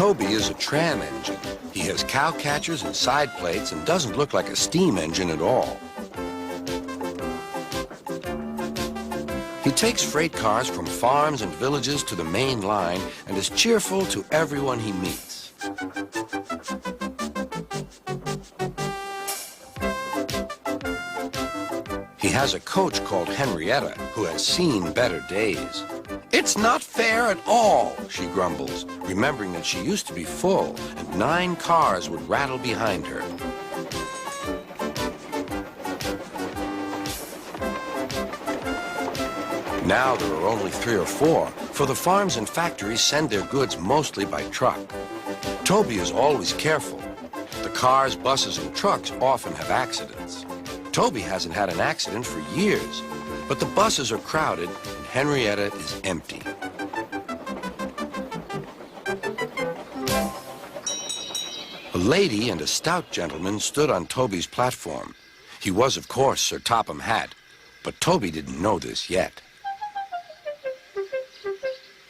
Toby is a tram engine. He has cow catchers and side plates and doesn't look like a steam engine at all. He takes freight cars from farms and villages to the main line and is cheerful to everyone he meets. He has a coach called Henrietta who has seen better days. "It's not fair at all," she grumbles, remembering that she used to be full and 9 cars would rattle behind her. Now there are only 3 or 4, for the farms and factories send their goods mostly by truck. Toby is always careful. The cars, buses, and trucks often have accidents. Toby hasn't had an accident for years, but the buses are crowded and Henrietta is empty. A lady and a stout gentleman stood on Toby's platform. He was, of course, Sir Topham Hatt, but Toby didn't know this yet.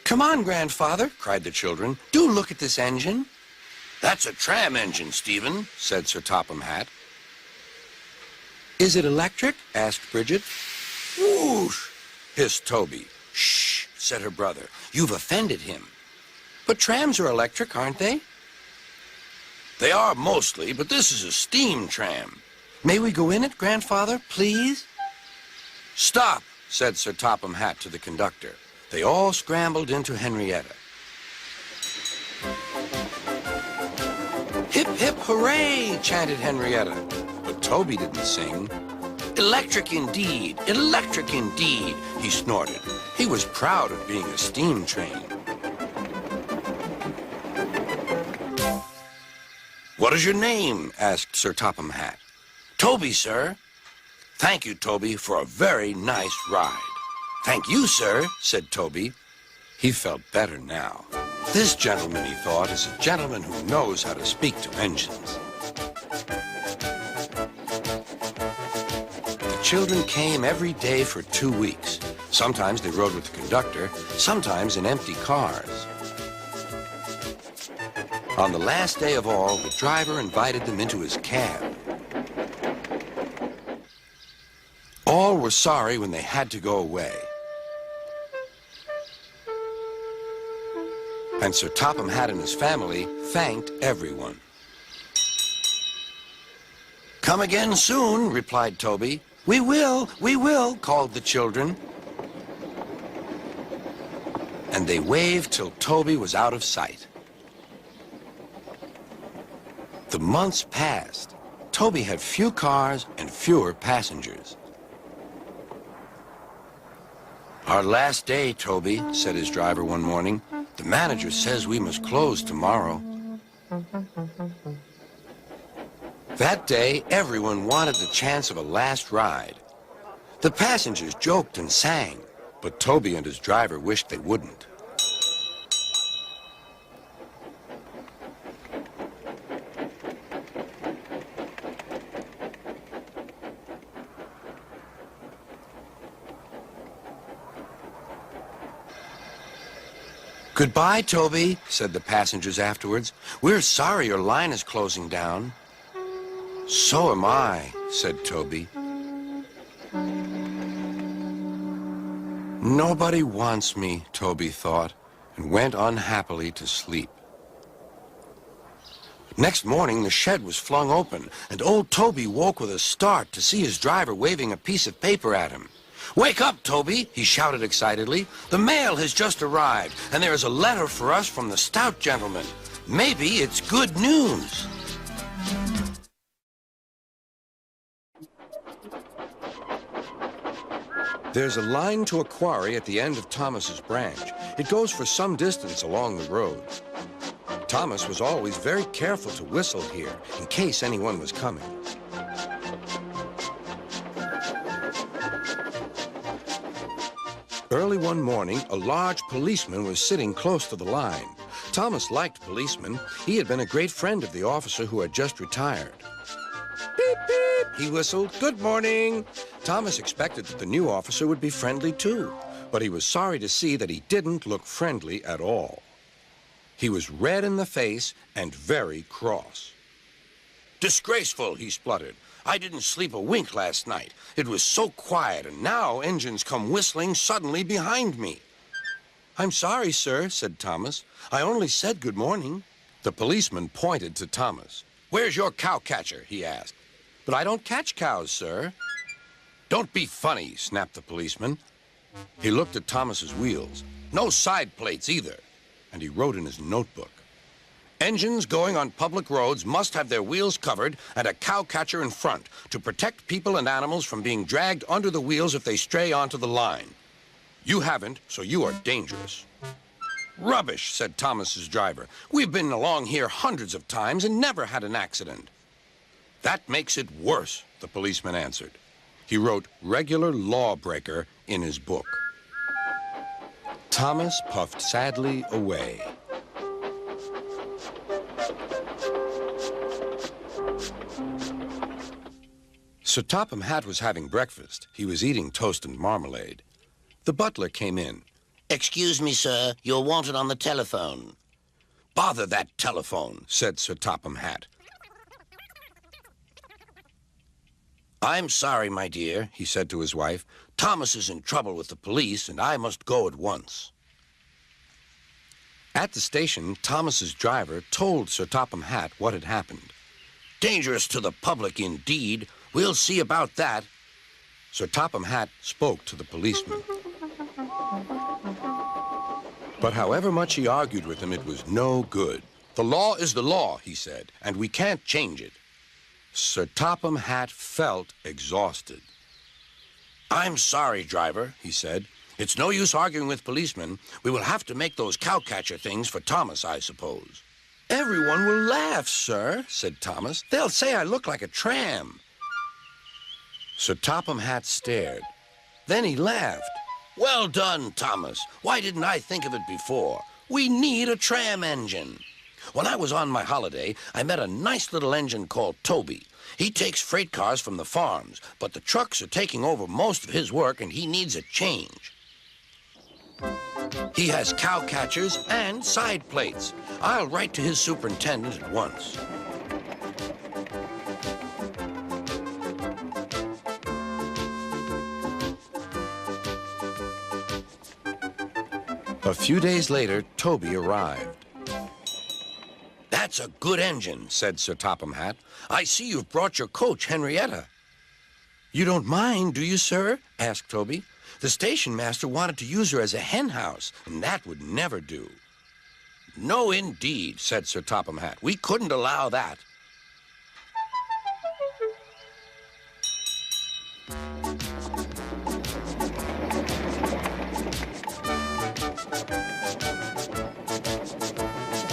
"Come on, grandfather," cried the children. "Do look at this engine." "That's a tram engine, Stephen," said Sir Topham Hatt. "Is it electric?" asked Bridget. "Whoosh!" hissed Toby. "Shh," said her brother. "You've offended him." "But trams are electric, aren't they?" "They are mostly, but this is a steam tram." "May we go in it, grandfather, please?" "Stop," said Sir Topham Hatt to the conductor. They all scrambled into Henrietta. "Hip, hip, hooray!" chanted Henrietta. But Toby didn't sing. "Electric indeed, electric indeed," he snorted. He was proud of being a steam train. "What is your name?" asked Sir Topham Hatt. "Toby, sir." "Thank you, Toby, for a very nice ride." "Thank you, sir," said Toby. He felt better now. This gentleman, he thought, is a gentleman who knows how to speak to engines. The children came every day for 2 weeks. Sometimes they rode with the conductor, sometimes in empty cars. On the last day of all, the driver invited them into his cab. All were sorry when they had to go away. And Sir Topham Hatt and his family thanked everyone. "Come again soon," replied Toby. We will," called the children. And they waved till Toby was out of sight. The months passed. Toby had few cars and fewer passengers. "Our last day, Toby," said his driver one morning. "The manager says we must close tomorrow." That day, everyone wanted the chance of a last ride. The passengers joked and sang, but Toby and his driver wished they wouldn't. "Goodbye, Toby," said the passengers afterwards. "We're sorry your line is closing down." "So am I," said Toby. Nobody wants me, Toby thought, and went unhappily to sleep. Next morning, the shed was flung open, and old Toby woke with a start to see his driver waving a piece of paper at him. "Wake up, Toby," he shouted excitedly. "The mail has just arrived, and there is a letter for us from the stout gentleman. Maybe it's good news." There's a line to a quarry at the end of Thomas's branch. It goes for some distance along the road. Thomas was always very careful to whistle here in case anyone was coming. Early one morning, a large policeman was sitting close to the line. Thomas liked policemen. He had been a great friend of the officer who had just retired. "Beep, beep," he whistled. "Good morning." Thomas expected that the new officer would be friendly too, but he was sorry to see that he didn't look friendly at all. He was red in the face and very cross. "Disgraceful," he spluttered. "I didn't sleep a wink last night. It was so quiet, and now engines come whistling suddenly behind me." "I'm sorry, sir," said Thomas. "I only said good morning." The policeman pointed to Thomas. "Where's your cowcatcher?" he asked. "But I don't catch cows, sir." "Don't be funny," snapped the policeman. He looked at Thomas's wheels. No side plates either. And he wrote in his notebook, "Engines going on public roads must have their wheels covered and a cowcatcher in front to protect people and animals from being dragged under the wheels if they stray onto the line. You haven't, so you are dangerous." "Rubbish," said Thomas's driver. "We've been along here hundreds of times and never had an accident." "That makes it worse," the policeman answered. He wrote "regular lawbreaker" in his book. Thomas puffed sadly away. Sir Topham Hatt was having breakfast. He was eating toast and marmalade. The butler came in. "Excuse me, sir. You're wanted on the telephone." "Bother that telephone," said Sir Topham Hatt. "I'm sorry, my dear," he said to his wife. "Thomas is in trouble with the police, and I must go at once." At the station, Thomas's driver told Sir Topham Hatt what had happened. "Dangerous to the public, indeed. We'll see about that." Sir Topham Hatt spoke to the policeman. But however much he argued with him, it was no good. "The law is the law," he said, "and we can't change it." Sir Topham Hatt felt exhausted. "I'm sorry, driver," he said. "It's no use arguing with policemen. We will have to make those cowcatcher things for Thomas, I suppose." "Everyone will laugh, sir," said Thomas. "They'll say I look like a tram." Sir Topham Hatt stared. Then he laughed. "Well done, Thomas. Why didn't I think of it before? We need a tram engine. When I was on my holiday, I met a nice little engine called Toby. He takes freight cars from the farms, but the trucks are taking over most of his work and he needs a change. He has cowcatchers and side plates. I'll write to his superintendent at once." A few days later, Toby arrived. "That's a good engine," said Sir Topham Hatt. "I see you've brought your coach, Henrietta." "You don't mind, do you, sir?" asked Toby. "The station master wanted to use her as a hen house, and that would never do." "No, indeed," said Sir Topham Hatt. "We couldn't allow that."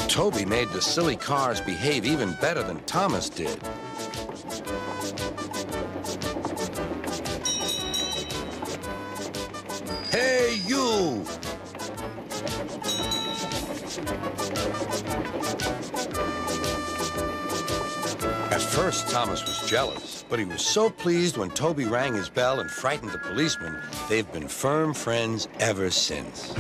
Toby made the silly cars behave even better than Thomas did. "Hey, you!" At first, Thomas was jealous, but he was so pleased when Toby rang his bell and frightened the policeman. They've been firm friends ever since.